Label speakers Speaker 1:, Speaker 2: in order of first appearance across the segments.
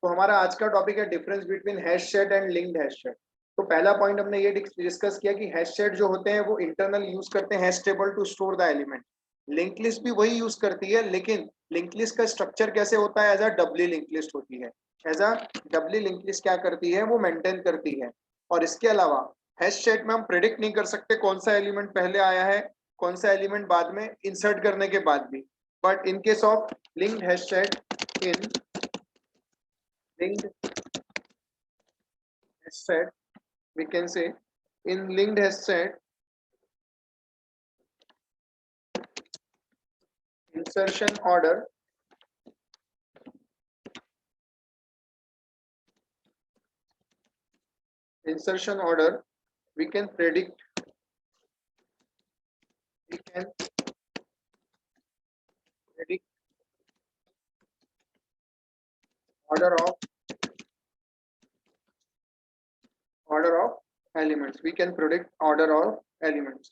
Speaker 1: तो हमारा आज का टॉपिक है difference between hash set and linked hash set. तो पहला पॉइंट हमने ये डिस्कस किया कि हैश सेट जो होते हैं वो इंटरनल यूज करते हैं hash table to store the element. Link list भी वही यूज करती है, लेकिन लिंक लिस्ट का स्ट्रक्चर कैसे होता है, as a Dabali link list होती है। As a Dabali link list क्या करती है, वो मेंटेन करती है। और इसके अलावा हैश सेट में हम प्रेडिक्ट नहीं कर सकते कौन सा एलिमेंट पहले आया है, कौन सा एलिमेंट बाद में इंसर्ट करने के बाद भी। But in case of linked hash set, in linked hash set, we can say in linked hash set, insertion order we can predict order of elements, we can predict order of elements.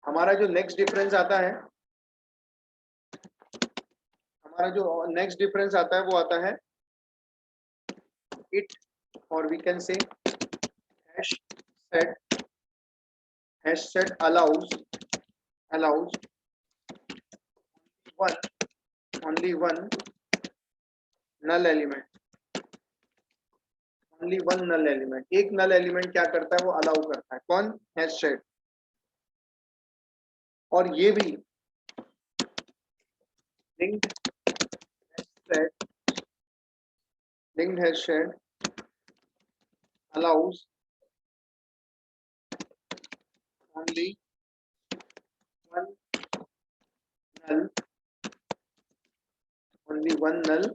Speaker 1: हमारा जो next difference आता है वो आता है it, और we can say hash set allows only one null element, एक नल element क्या करता है, वो अलाउ करता है। कौन? Hash set. और ये भी linked hash set allows only one null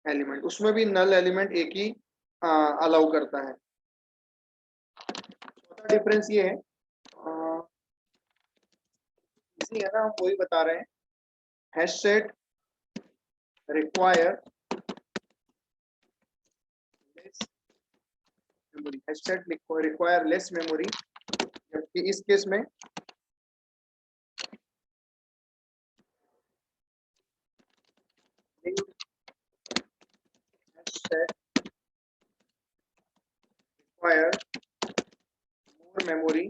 Speaker 1: element. उसमें भी नल एलिमेंट एक ही अलाउ करता है। चौथा डिफरेंस ये है, इसी है ना, हम वही बता रहे हैं। Hash set require less memory, जबकि इस केस में set require more memory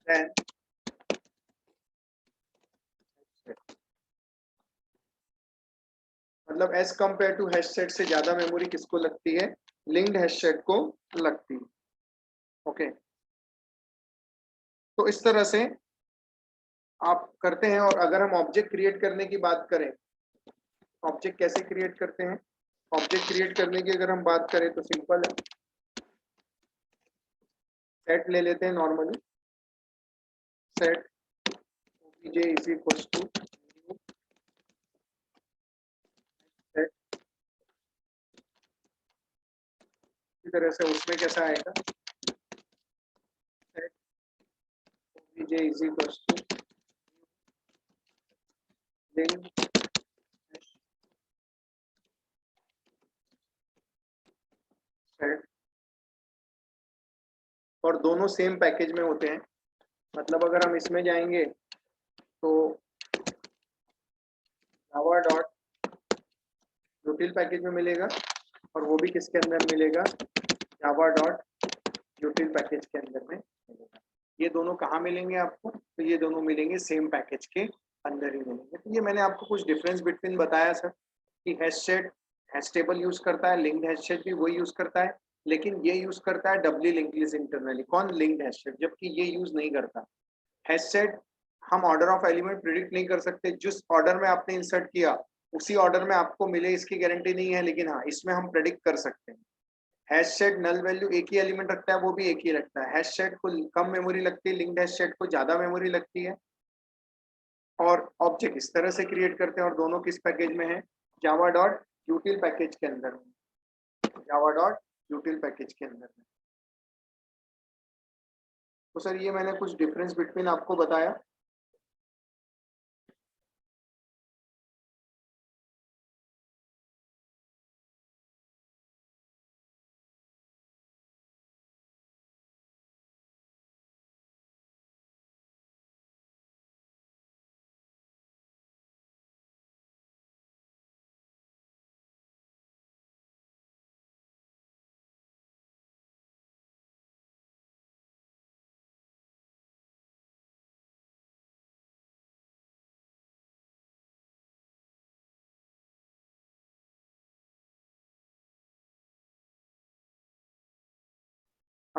Speaker 1: than मतलब as compare to hash set से ज्यादा मेमोरी किसको लगती है? लिंक्ड हैश सेट को लगती है। ओके, तो इस तरह से आप करते हैं। और अगर हम ऑब्जेक्ट क्रिएट करने की बात करें, ऑब्जेक्ट कैसे क्रिएट करते हैं? ऑब्जेक्ट क्रिएट करने की अगर हम बात करें तो सिंपल है, सेट ले लेते हैं normally. Set obj is equals to new set, इसी तरह से उसमें कैसा आएगा, set obj is equals to linked set. और दोनों सेम पैकेज में होते हैं। मतलब अगर हम इसमें जाएंगे तो जावा डॉट यूटिल पैकेज में मिलेगा, और वो भी किसके अंदर मिलेगा? जावा डॉट यूटिल पैकेज के अंदर में मिलेगा। ये दोनों कहाँ मिलेंगे आपको? तो ये दोनों मिलेंगे सेम पैकेज के अंदर ही मिलेंगे। तो ये मैंने आपको कुछ डिफरेंस बिटवीन बताया सर, कि hash set hash table use करता है, लिंक्ड हैश सेट भी वही यूज करता है, लेकिन ये यूज करता है डबली लिंक लिस्ट इंटरनली। कौन? लिंक्ड हैश सेट, जबकि ये यूज नहीं करता। हैश सेट हम ऑर्डर ऑफ एलिमेंट प्रिडिक्ट नहीं कर सकते, जिस ऑर्डर में आपने इंसर्ट किया उसी ऑर्डर में आपको मिले इसकी गारंटी नहीं है, लेकिन हाँ इसमें हम प्रेडिक्ट कर सकते हैं। हैश सेट नल वैल्यू एक ही एलिमेंट रखता है, वो भी एक ही रखता है। हैश सेट को कम मेमोरी लगती है, लिंक्ड हैश सेट को ज्यादा मेमोरी लगती है। और ऑब्जेक्ट इस तरह से क्रिएट करते हैं, और दोनों किस पैकेज में है? जावा डॉट यूटिल पैकेज के अंदर में, जावा डॉट यूटिल पैकेज के अंदर में। तो सर ये मैंने कुछ डिफरेंस बिटवीन आपको बताया।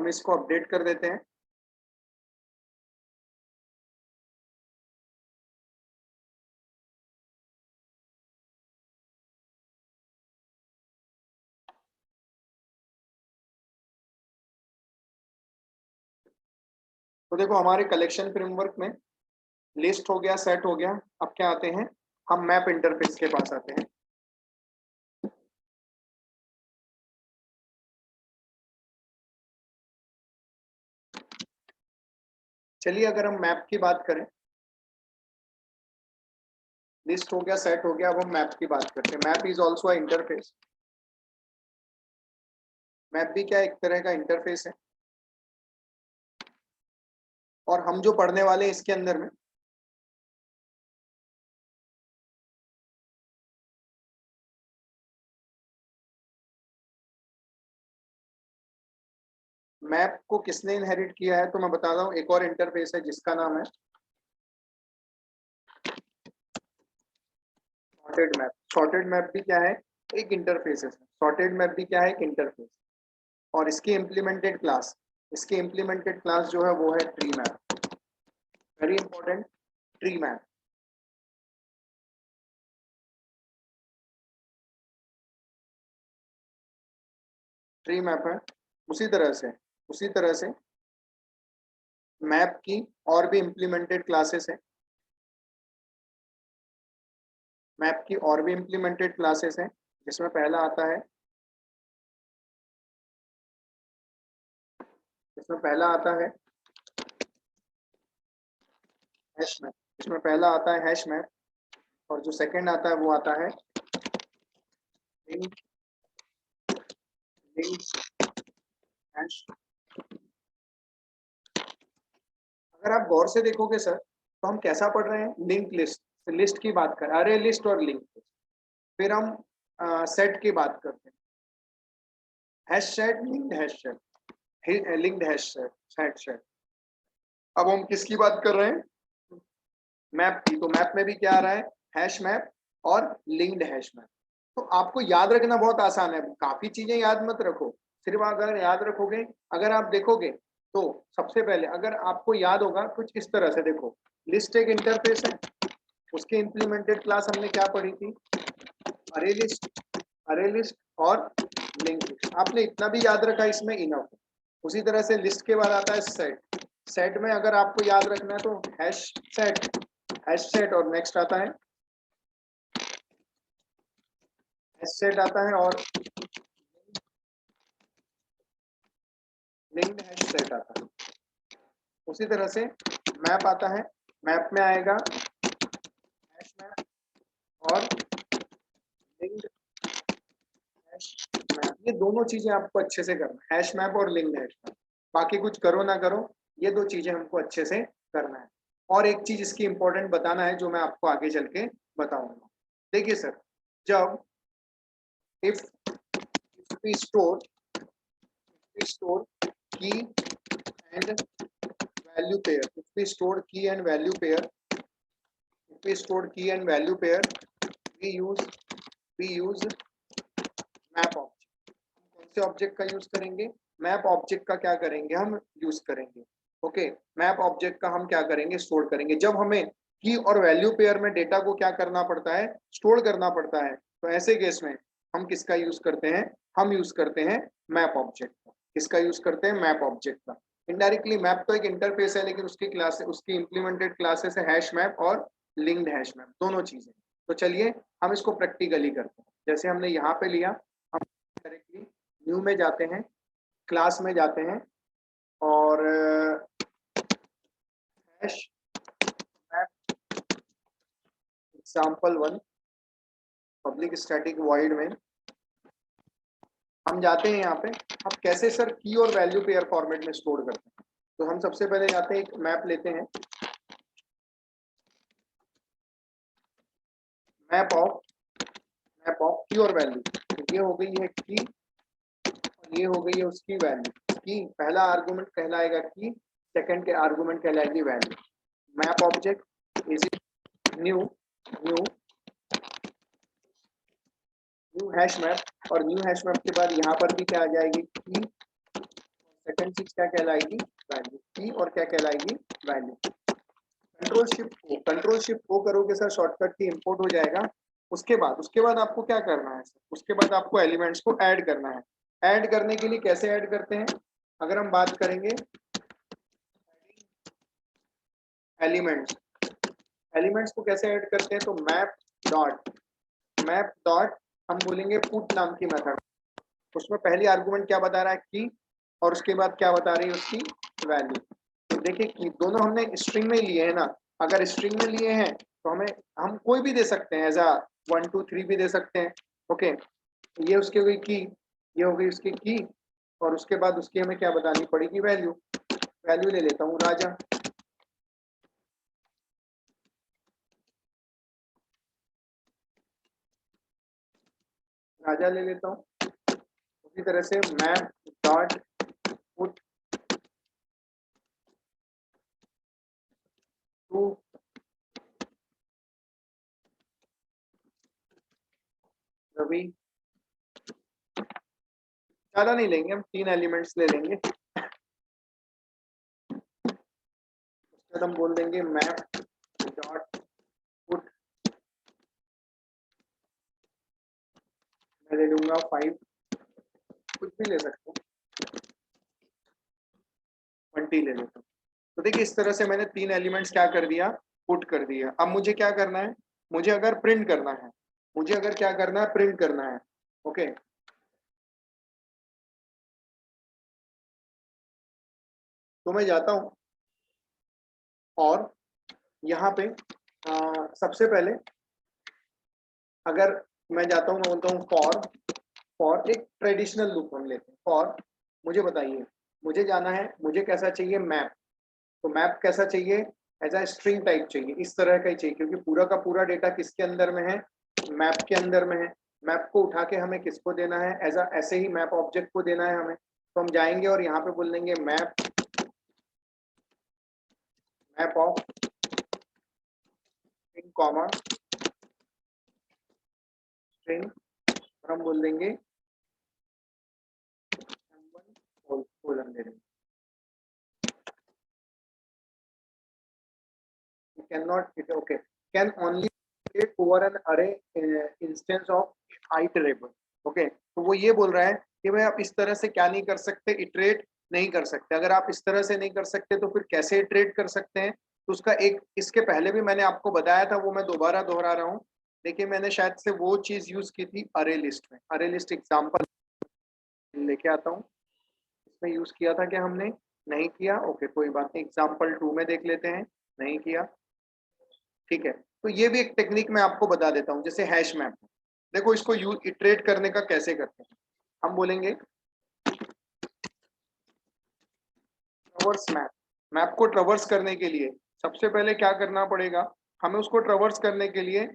Speaker 1: हम इसको अपडेट कर देते हैं। तो देखो हमारे कलेक्शन फ्रेमवर्क में लिस्ट हो गया, सेट हो गया। अब क्या आते हैं, हम मैप इंटरफेस के पास आते हैं। चलिए अगर हम मैप की बात करें, लिस्ट हो गया, सेट हो गया, अब हम मैप की बात करते हैं। Map is also a interface. Map भी क्या एक तरह का इंटरफेस है, और हम जो पढ़ने वाले हैं इसके अंदर में मैप को किसने इनहेरिट किया है, तो मैं बताता हूँ। एक और इंटरफेस है जिसका नाम है सॉर्टेड मैप। सॉर्टेड मैप भी क्या है, एक इंटरफेस है। सॉर्टेड मैप भी क्या है, एक इंटरफेस। और इसकी इम्प्लीमेंटेड क्लास, इसकी इम्प्लीमेंटेड क्लास जो है वो है tree map. Very important, tree map. Tree map है। उसी तरह से मैप की और भी इम्प्लीमेंटेड क्लासेस है। मैप की और भी इम्प्लीमेंटेड क्लासेस हैं, जिसमें पहला आता है, इसमें पहला आता है हैश मैप। इसमें पहला आता है हैश मैप, और जो सेकंड आता है वो आता है लिंक लिंक हैश। अगर आप गौर से देखोगे सर, तो हम कैसा पढ़ रहे हैं, लिंक लिस्ट। लिस्ट की बात करें, अरे लिस्ट और लिंक लिस्ट। फिर हम सेट की बात करते हैं, hash set, linked hash set, linked hash set, set set. अब हम किसकी बात कर रहे हैं, मैप की। तो मैप में भी क्या आ रहा है, हैश मैप और लिंक्ड हैश मैप। तो आपको याद रखना बहुत आसान है, काफी चीजें याद मत रखो, सिर्फ अगर याद रखोगे, अगर आप देखोगे तो सबसे पहले अगर आपको याद होगा कुछ इस तरह से, देखो लिस्ट एक इंटरफेस है, उसके इम्प्लीमेंटेड क्लास हमने क्या पढ़ी थी, अरे लिस्ट, अरे लिस्ट और लिंक लिस्ट। आपने इतना भी याद रखा इसमें इनफ। उसी तरह से लिस्ट के बाद आता है सेट। सेट में अगर आपको याद रखना है तो हैश सेट, हैश सेट, और नेक्स्ट आता है हैश सेट आता है, और लिंक्ड हैश सेट आता है। उसी तरह से मैप आता है, मैप में आएगा हैश मैप और लिंक्ड हैश मैप। ये दोनों चीजें आपको अच्छे से करना है, हैश मैप और लिंक्ड हैश मैप। बाकी कुछ करो ना करो, ये दो चीजें हमको अच्छे से करना है। और एक चीज इसकी इंपॉर्टेंट बताना है, जो मैं आपको आगे चल के बताऊंगा। देखिए सर, जब इफ वी स्टोर की and value pair, if we store key and value pair, if we store key and value pair, we use map object। कौन से ऑब्जेक्ट का यूज करेंगे, मैप ऑब्जेक्ट का क्या करेंगे, हम यूज करेंगे। ओके, मैप ऑब्जेक्ट का हम क्या करेंगे, स्टोर करेंगे। जब हमें की और वैल्यू पेयर में डेटा को क्या करना पड़ता है, स्टोर करना पड़ता है, तो ऐसे केस में हम किसका यूज करते हैं, हम यूज करते हैं मैप ऑब्जेक्ट का। किसका यूज करते हैं, मैप ऑब्जेक्ट का। इनडायरेक्टली मैप तो एक इंटरफेस है, लेकिन उसकी क्लास, उसकी इंप्लीमेंटेड क्लासेस है हैश मैप और लिंक्ड हैश मैप, दोनों चीजें। तो चलिए हम इसको प्रैक्टिकली करते हैं। जैसे हमने यहाँ पे लिया, हम डायरेक्टली न्यू में जाते हैं, क्लास में जाते हैं, और hash map example1 public static void में हम जाते हैं। यहाँ पे अब कैसे सर की और वैल्यू पेयर फॉर्मेट में स्टोर करते हैं, तो हम सबसे पहले जाते हैं, एक मैप लेते हैं, मैप ऑफ की और वैल्यू। तो ये हो गई है की, और ये हो गई है उसकी वैल्यू। की पहला आर्गुमेंट कहलाएगा की, सेकंड के आर्गुमेंट कहलाएगी value. Map object is new new new hash map, और न्यू हैश मैप के बाद यहाँ पर भी क्या आ जाएगी की, सेकंड चीज क्या कहलाएगी, वैल्यू की, और क्या कहलाएगी, वैल्यू। कंट्रोल शिफ्ट ओ करोगे सर, शॉर्टकट की इंपोर्ट हो जाएगा। उसके बाद आपको क्या करना है, उसके बाद आपको एलिमेंट्स को ऐड करना है। ऐड करने के लिए कैसे ऐड करते हैं, अगर हम बात करेंगे एलिमेंट्स को कैसे ऐड करते हैं, तो मैप डॉट हम बोलेंगे पुट नाम की मेथड। उसमें पहली आर्गुमेंट क्या बता रहा है, की, और उसके बाद क्या बता रही है उसकी वैल्यू। तो देखिए कि दोनों हमने स्ट्रिंग में लिए हैं ना, अगर स्ट्रिंग में लिए हैं तो हम कोई भी दे सकते हैं, एज अ 1 2 3 भी दे सकते हैं। ओके, ये उसकी हो गई की, ये हो गई उसकी की, और उसके बाद उसकी हमें क्या बतानी पड़ेगी, वैल्यू। वैल्यू ले लेता हूँ राजा, ले लेता हूँ। उसी तरह से map dot put to Ravi, ज्यादा नहीं लेंगे हम, 3 एलिमेंट्स ले लेंगे। उसके बाद हम बोल देंगे मैप डॉट पुट, मैं ले लूंगा 5, कुछ भी ले सकते हो, 20 ले लेता हूँ। तो देखिए इस तरह से मैंने 3 एलिमेंट्स क्या कर दिया, पुट कर दिया। अब मुझे क्या करना है, मुझे अगर प्रिंट करना है, मुझे अगर क्या करना है, प्रिंट करना है। ओके, तो मैं जाता हूं और यहाँ पे सबसे पहले अगर मैं जाता हूँ, मैं बोलता हूँ फॉर एक ट्रेडिशनल लूप हम लेते हैं। फॉर, मुझे बताइए, मुझे जाना है, मुझे कैसा चाहिए, मैप। तो मैप कैसा चाहिए, एज अ स्ट्रिंग टाइप चाहिए, इस तरह का ही चाहिए, क्योंकि पूरा का पूरा डेटा किसके अंदर में है, मैप के अंदर में है। मैप को उठा के हमें किसको देना है, एज अ ऐसे ही मैप ऑब्जेक्ट को देना है हमें। तो हम जाएंगे और यहाँ पे बोल देंगे map of string comma string, और हम बोल देंगे कोलन दे देंगे। Can not, okay, can only over an array instance of iterable. Okay, तो वो ये बोल रहा है कि भाई आप इस तरह से क्या नहीं कर सकते, इटरेट नहीं कर सकते। अगर आप इस तरह से नहीं कर सकते तो फिर कैसे इटरेट कर सकते हैं, तो उसका एक, इसके पहले भी मैंने आपको बताया था, वो मैं दोबारा दोहरा रहा हूँ। देखिए मैंने शायद से वो चीज यूज की थी अरे लिस्ट में, अरे लिस्ट एग्जाम्पल लेके आता हूँ, इसमें यूज किया था क्या हमने, नहीं किया, ओके कोई बात नहीं, एग्जाम्पल 2 में देख लेते हैं, नहीं किया, ठीक है। तो ये भी एक टेक्निक मैं आपको बता देता हूँ, जैसे हैश मैप। देखो इसको यूज इटरेट करने का कैसे करते हैं, हम बोलेंगे ट्रवर्स मैप। मैप को ट्रवर्स करने के लिए सबसे पहले क्या करना पड़ेगा, हमें उसको ट्रवर्स करने के लिए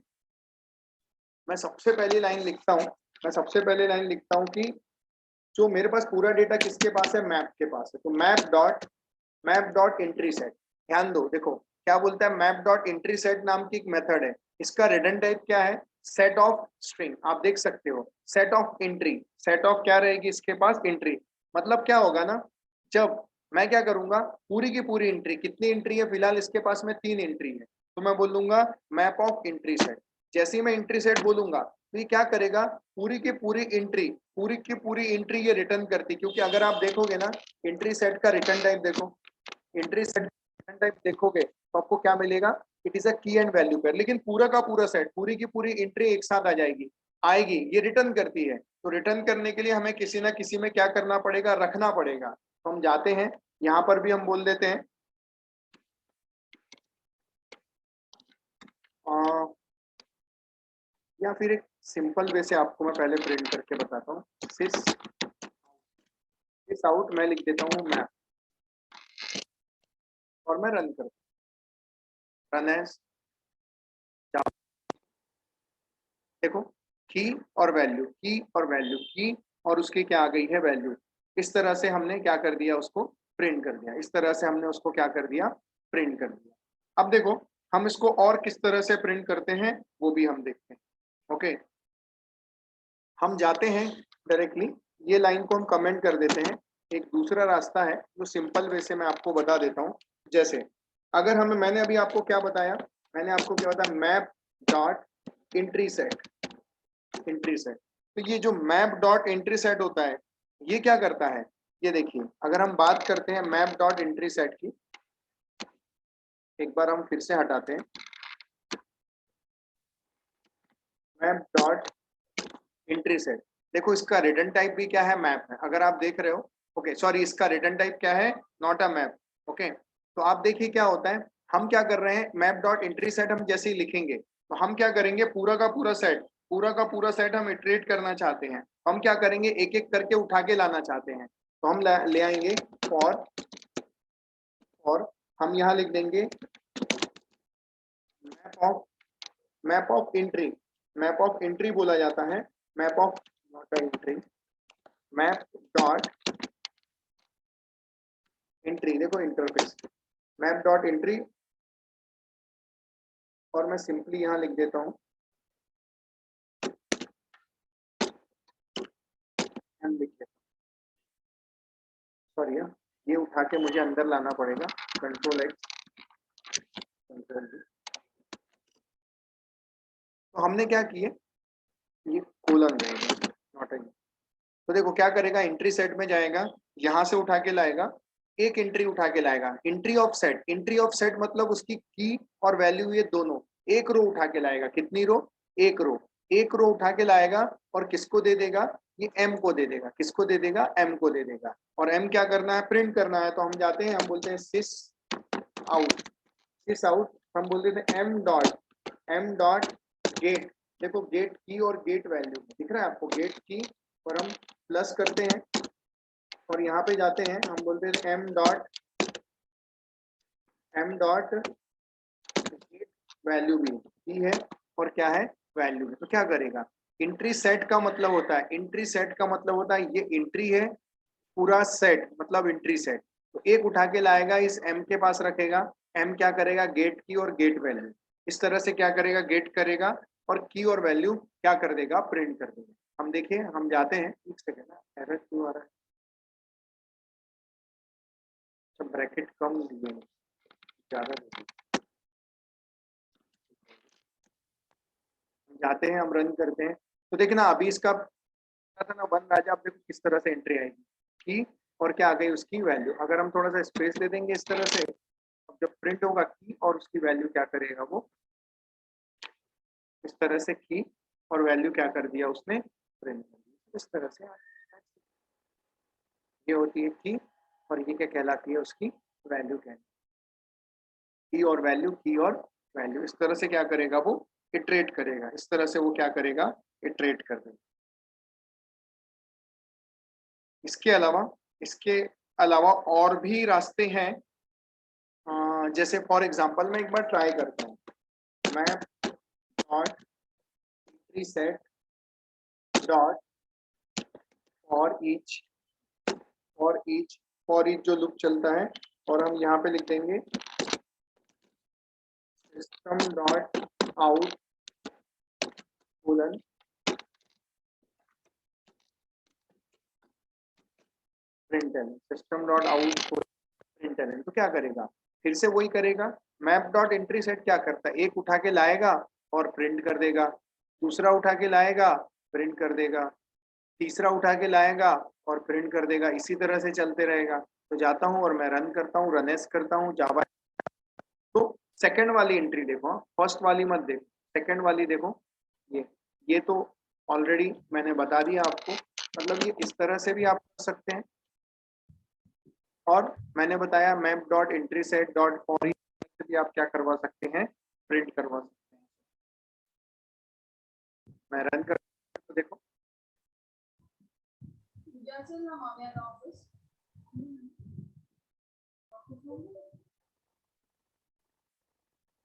Speaker 1: मैं सबसे पहली लाइन लिखता हूँ, मैं सबसे पहले लाइन लिखता हूँ कि जो मेरे पास पूरा डेटा किसके पास है, मैप के पास है। तो मैप डॉट एंट्री सेट, ध्यान दो, देखो क्या बोलता है, मैप डॉट एंट्री सेट नाम की एक मेथड है। इसका रिटर्न टाइप क्या है, सेट ऑफ स्ट्रिंग, आप देख सकते हो, set of entry, set of क्या रहेगी इसके पास, एंट्री। मतलब क्या होगा ना, जब मैं क्या करूंगा, पूरी की पूरी एंट्री, कितनी एंट्री है फिलहाल इसके पास में, 3 एंट्री है, तो मैं बोलूंगा मैप ऑफ एंट्री सेट। जैसे ही मैं एंट्री सेट बोलूंगा तो ये क्या करेगा, पूरी की पूरी एंट्री, पूरी की पूरी एंट्री ये रिटर्न करती, क्योंकि अगर आप देखोगे ना एंट्री सेट का रिटर्न टाइप देखो, एंट्री सेट रिटर्न टाइप देखोगे तो आपको क्या मिलेगा, इट इज अ की एंड वैल्यू पेयर। लेकिन पूरा का पूरा सेट, पूरी की पूरी एंट्री एक साथ आ जाएगी, ये रिटर्न करती है। तो रिटर्न करने के लिए हमें किसी ना किसी में क्या करना पड़ेगा, रखना पड़ेगा। तो हम जाते हैं, यहाँ पर भी हम बोल देते हैं या फिर एक सिंपल वे से आपको मैं पहले प्रिंट करके बताता हूँ, सिस आउट मैं लिख देता हूँ मैप, और मैं रन करता हूँ, रन एज, देखो की और वैल्यू, की और वैल्यू, की और उसकी क्या आ गई है, वैल्यू। इस तरह से हमने क्या कर दिया, उसको प्रिंट कर दिया, इस तरह से हमने उसको क्या कर दिया, प्रिंट कर दिया। अब देखो हम इसको और किस तरह से प्रिंट करते हैं वो भी हम देखते हैं। ओके, हम जाते हैं डायरेक्टली, ये लाइन को हम कमेंट कर देते हैं, एक दूसरा रास्ता है जो सिंपल वे से मैं आपको बता देता हूँ। जैसे अगर हमें, मैंने अभी आपको क्या बताया, मैंने आपको क्या बताया, map dot entry set, entry set. तो ये जो मैप डॉट एंट्री सेट होता है, ये क्या करता है, ये देखिए, अगर हम बात करते हैं मैप डॉट एंट्री सेट की, एक बार हम फिर से हटाते हैं, मैप डॉट एंट्री सेट। देखो इसका रिटर्न टाइप भी क्या है, मैप है, अगर आप देख रहे हो। ओके सॉरी, इसका रिटर्न टाइप क्या है, नॉट अ मैप। ओके, तो आप देखिए क्या होता है, हम क्या कर रहे हैं, मैप डॉट एंट्री सेट हम जैसे ही लिखेंगे तो हम क्या करेंगे, पूरा का पूरा सेट, पूरा का पूरा सेट हम इटरेट करना चाहते हैं। हम क्या करेंगे, एक एक करके उठा के लाना चाहते हैं, तो हम ले आएंगे फॉर, और हम यहाँ लिख देंगे map of, map of entry, map of entry बोला जाता है, map of, not entry, map dot entry. देखो इंटरफेस, मैप डॉट एंट्री, और मैं सिंपली यहाँ लिख देता हूँ एम, लिख देता हूँ, सॉरी ये उठा के मुझे अंदर लाना पड़ेगा, कंट्रोल एक्स, कंट्रोल वी। तो हमने क्या किए, ये कोलन रहेगा, नॉट एन। तो देखो क्या करेगा, एंट्री सेट में जाएगा, यहाँ से उठा के लाएगा, एक एंट्री उठा के लाएगा, entry of set, entry of set मतलब उसकी की और वैल्यू ये दोनों, एक रो उठा के लाएगा, कितनी रो, एक रो, एक रो उठा के लाएगा, और किसको दे देगा, ये एम को दे देगा, किसको दे देगा, एम को दे देगा। और एम क्या करना है, प्रिंट करना है, तो हम जाते हैं, हम बोलते हैं सिस आउट, सिस आउट, हम बोल देते हैं एम डॉट गेट। देखो गेट की और गेट वैल्यू दिख रहा है आपको, गेट की, और हम प्लस करते हैं, और यहाँ पे जाते हैं, हम बोलते हैं एम डॉट गेट वैल्यू भी की है, और क्या है, वैल्यू है। तो क्या करेगा, एंट्री सेट का मतलब होता है, एंट्री सेट का मतलब होता है ये एंट्री है, पूरा सेट मतलब एंट्री सेट। तो एक उठा के लाएगा, इस एम के पास रखेगा, एम क्या करेगा, गेट की और गेट वैल्यू, इस तरह से क्या करेगा, गेट करेगा, और की और वैल्यू क्या कर देगा, प्रिंट कर देगा। हम देखिए, हम जाते हैं, एक सेकेंड, एरर क्यों आ रहा है, सब ब्रैकेट कम दिए हैं, ज्यादा दे दिए। हम जाते हैं, हम रन करते हैं, तो देखना अभी इसका था ना, वन राजा, आप देखो किस तरह से एंट्री आएगी, की और क्या आ गई, उसकी वैल्यू। अगर हम थोड़ा सा स्पेस दे देंगे इस तरह से, अब जब प्रिंट होगा की और उसकी वैल्यू क्या करेगा, वो इस तरह से की और वैल्यू क्या कर दिया उसने, प्रिंट कर दिया, इस तरह से। ये होती है की, और ये क्या कहलाती है, उसकी वैल्यू कहलाती है, की और वैल्यू, की और वैल्यू, इस तरह से क्या करेगा, वो इटरेट करेगा, इस तरह से वो क्या करेगा, इटरेट कर देगा। इसके अलावा, इसके अलावा और भी रास्ते हैं, जैसे फॉर एग्जांपल मैं एक बार ट्राई करता हूँ, मैं dot set dot for each, for each, for each जो लूप चलता है, और हम यहाँ पे लिख देंगे system dot out colon println, system dot out println. तो क्या करेगा, फिर से वही करेगा, मैप डॉट एंट्री सेट क्या करता है, एक उठा के लाएगा और प्रिंट कर देगा, दूसरा उठा के लाएगा, प्रिंट कर देगा, तीसरा उठा के लाएगा और प्रिंट कर देगा, इसी तरह से चलते रहेगा। तो जाता हूँ और मैं रन करता हूँ, रन एस करता हूँ जावा। तो सेकंड वाली एंट्री देखो, फर्स्ट वाली मत देखो, सेकंड वाली देखो, ये तो ऑलरेडी मैंने बता दिया आपको, मतलब ये इस तरह से भी आप कर सकते हैं, और मैंने बताया map dot entry set dot for भी आप क्या करवा सकते हैं, प्रिंट करवा सकते हैं। मैं रन कर, तो देखो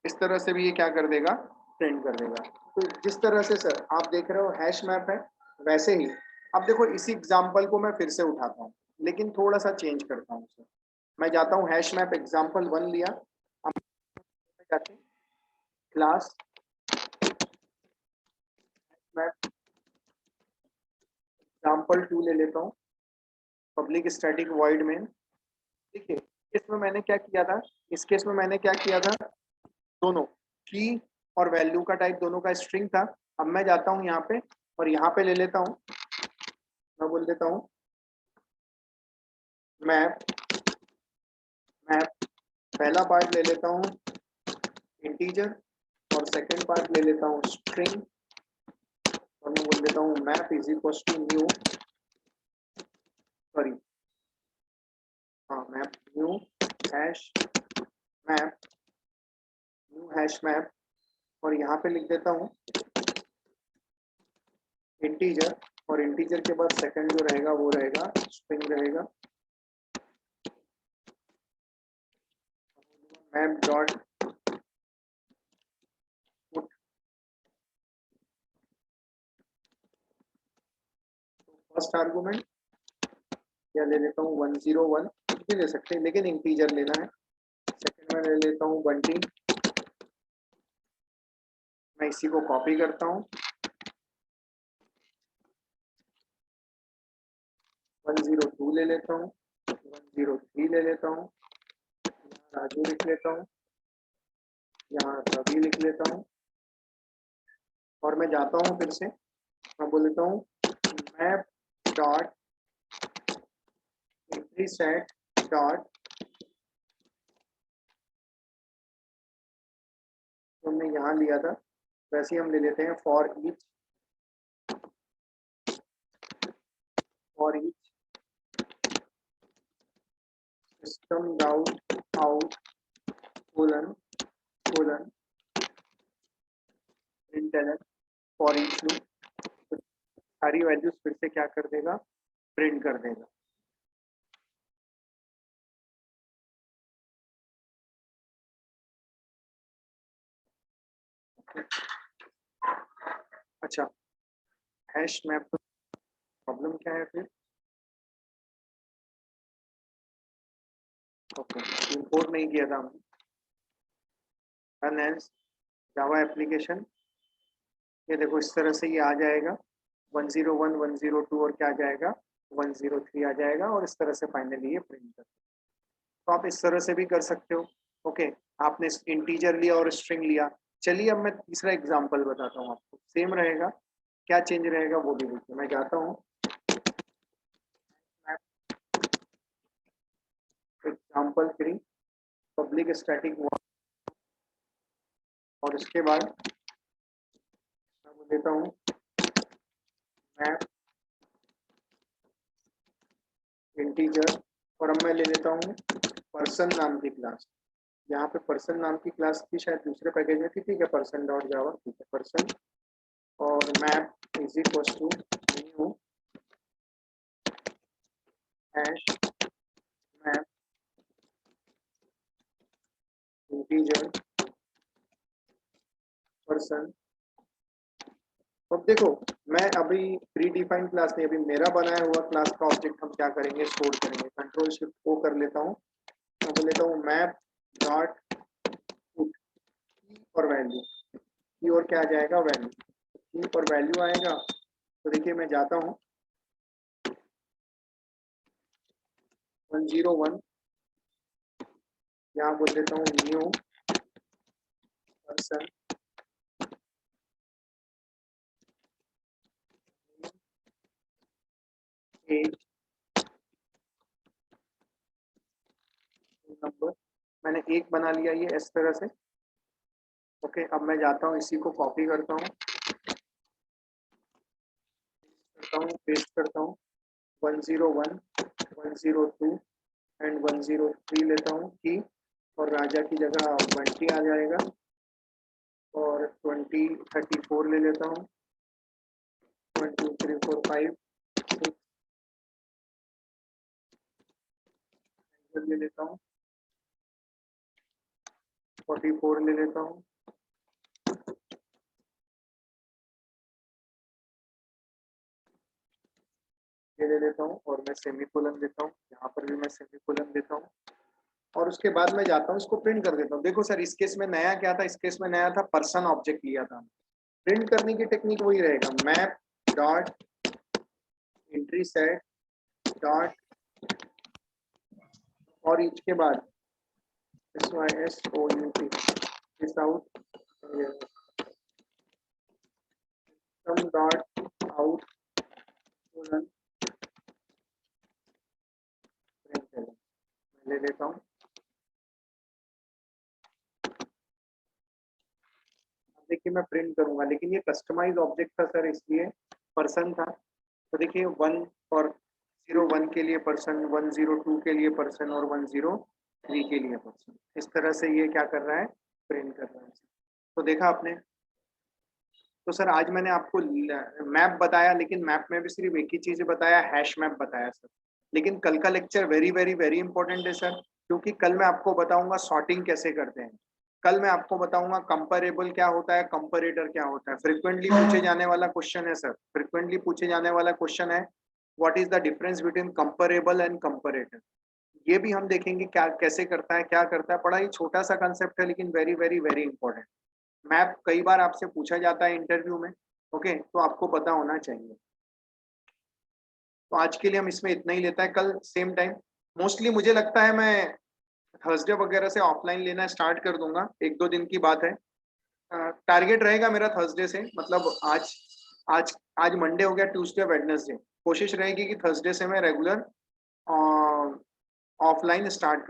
Speaker 1: इस तरह से भी ये क्या कर देगा, प्रिंट कर देगा। तो जिस तरह से सर आप देख रहे हो हैश मैप है, वैसे ही अब देखो इसी एग्जांपल को मैं फिर से उठाता हूँ, लेकिन थोड़ा सा चेंज करता हूँ सर। मैं जाता हूँ हैश मैप एग्जांपल 1 लिया, अब जाके क्लास मैप एग्जांपल 2 ले लेता हूँ, पब्लिक स्टैटिक वॉइड मेन। देखिए इसमें मैंने क्या किया था, इस केस में मैंने क्या किया था, दोनों की और वैल्यू का टाइप दोनों का स्ट्रिंग था। अब मैं जाता हूँ यहाँ पे और यहाँ पे ले लेता हूँ, मैं बोल देता हूँ मैप, मैप पहला पार्ट ले लेता हूँ इंटीजर और सेकंड पार्ट ले लेता हूँ स्ट्रिंग, और मैं बोल देता हूँ map is equal to new, sorry हाँ map new hash map, new hash map, और यहाँ पे लिख देता हूँ इंटीजर, और इंटीजर के बाद सेकंड जो रहेगा वो रहेगा स्ट्रिंग रहेगा, map dot put. First argument क्या ले लेता हूँ 101 भी ले सकते हैं लेकिन इंटीजर लेना है। सेकंड में ले लेता हूँ बंटी, मैं इसी को कॉपी करता हूँ 102 ले लेता हूँ, 103 ले लेता हूँ, राजू लिख लेता हूँ, यहाँ रवि लिख लेता हूँ, और मैं जाता हूँ फिर से, मैं बोल देता हूँ map dot entry set dot, तो हमने यहाँ लिया था वैसे ही हम ले लेते हैं for each system dot out colon colon print for each loop, सारी वैल्यूज फिर से क्या कर देगा, प्रिंट कर देगा। अच्छा हैश मैप प्रॉब्लम क्या है फिर, ओके इंपोर्ट नहीं किया था हमने, एनहेंस जावा एप्लीकेशन, ये देखो इस तरह से ये आ जाएगा 101 102 और क्या आ जाएगा 103 आ जाएगा, और इस तरह से फाइनली ये प्रिंट कर, तो आप इस तरह से भी कर सकते हो। ओके आपने इंटीजर लिया और स्ट्रिंग लिया। चलिए अब मैं तीसरा एग्जांपल बताता हूँ आपको, सेम रहेगा, क्या चेंज रहेगा वो भी देखिए। मैं जाता हूँ एग्जाम्पल 3 पब्लिक स्टैटिक और उसके बाद मैं बोल देता हूँ मैप इंटीजर, और अब मैं ले लेता हूँ पर्सन नाम की क्लास। यहाँ पे पर्सन नाम की क्लास की शायद दूसरे पैकेज में थी, ठीक है पर्सन डॉट जावा, ठीक है पर्सन, और map is equal to new hash map integer person. अब देखो मैं अभी प्री डिफाइंड क्लास नहीं, अभी मेरा बनाया हुआ क्लास का ऑब्जेक्ट हम क्या करेंगे, स्टोर करेंगे। कंट्रोल शिफ्ट ओ कर लेता हूँ, मैं बोल लेता हूँ मैप डॉट पुट की और वैल्यू, की और क्या आ जाएगा वैल्यू, की और वैल्यू आएगा। तो देखिए मैं जाता हूँ 101, यहाँ बोल देता हूँ न्यू पर्सन एज नंबर, मैंने एक बना लिया ये इस तरह से। ओके अब मैं जाता हूँ इसी को कॉपी करता हूँ पेस्ट करता हूँ 101 102 एंड 103 लेता हूँ की, और राजा की जगह बंटी आ जाएगा, और 34 ले लेता हूँ 1 2 3 4 5 6 ले लेता हूँ 44 ले लेता हूँ, ये ले लेता हूँ, और मैं सेमीकोलन देता हूँ, यहाँ पर भी मैं सेमीकोलन देता हूँ, और उसके बाद मैं जाता हूँ इसको प्रिंट कर देता हूँ। देखो सर इस केस में नया क्या था, इस केस में नया था पर्सन ऑब्जेक्ट लिया था। प्रिंट करने की टेक्निक वही रहेगा, map dot entry set dot और ईच के बाद SYSOUT this out some dot out colon ले लेता हूँ। देखिए मैं प्रिंट करूंगा, लेकिन ये कस्टमाइज ऑब्जेक्ट था सर, इसलिए पर्सन था। तो देखिए 1 फॉर 01 के लिए पर्सन, 102 के लिए पर्सन और 103 के लिए पर्सन, इस तरह से ये क्या कर रहा है, प्रिंट कर रहा है। तो देखा आपने। तो सर आज मैंने आपको मैप बताया, लेकिन मैप में भी सिर्फ एक ही चीज बताया, हैश मैप बताया सर। लेकिन कल का lecture very very very important है सर, क्योंकि कल मैं आपको बताऊंगा सॉर्टिंग कैसे करते हैं। कल मैं आपको बताऊंगा कंपेरेबल क्या होता है, कंपेरेटर क्या होता है। फ्रिक्वेंटली पूछे जाने वाला क्वेश्चन है सर, फ्रिक्वेंटली पूछे जाने वाला क्वेश्चन है, what is the difference between comparable and comparator. ये भी हम देखेंगे क्या कैसे करता है, क्या करता है। बड़ा ही छोटा सा कंसेप्ट है, लेकिन very very very important. Map कई बार आपसे पूछा जाता है इंटरव्यू में, ओके, तो आपको पता होना चाहिए। तो आज के लिए हम इसमें इतना ही लेता है, कल सेम टाइम। मोस्टली मुझे लगता है मैं थर्सडे वगैरह से ऑफलाइन लेना स्टार्ट कर दूंगा, 1-2 दिन की बात है। टारगेट रहेगा मेरा थर्सडे से, मतलब आज आज आज मंडे हो गया, ट्यूसडे वेडनेसडे, कोशिश रहेगी कि थर्सडे से मैं रेगुलर ऑफलाइन स्टार्ट करूँ।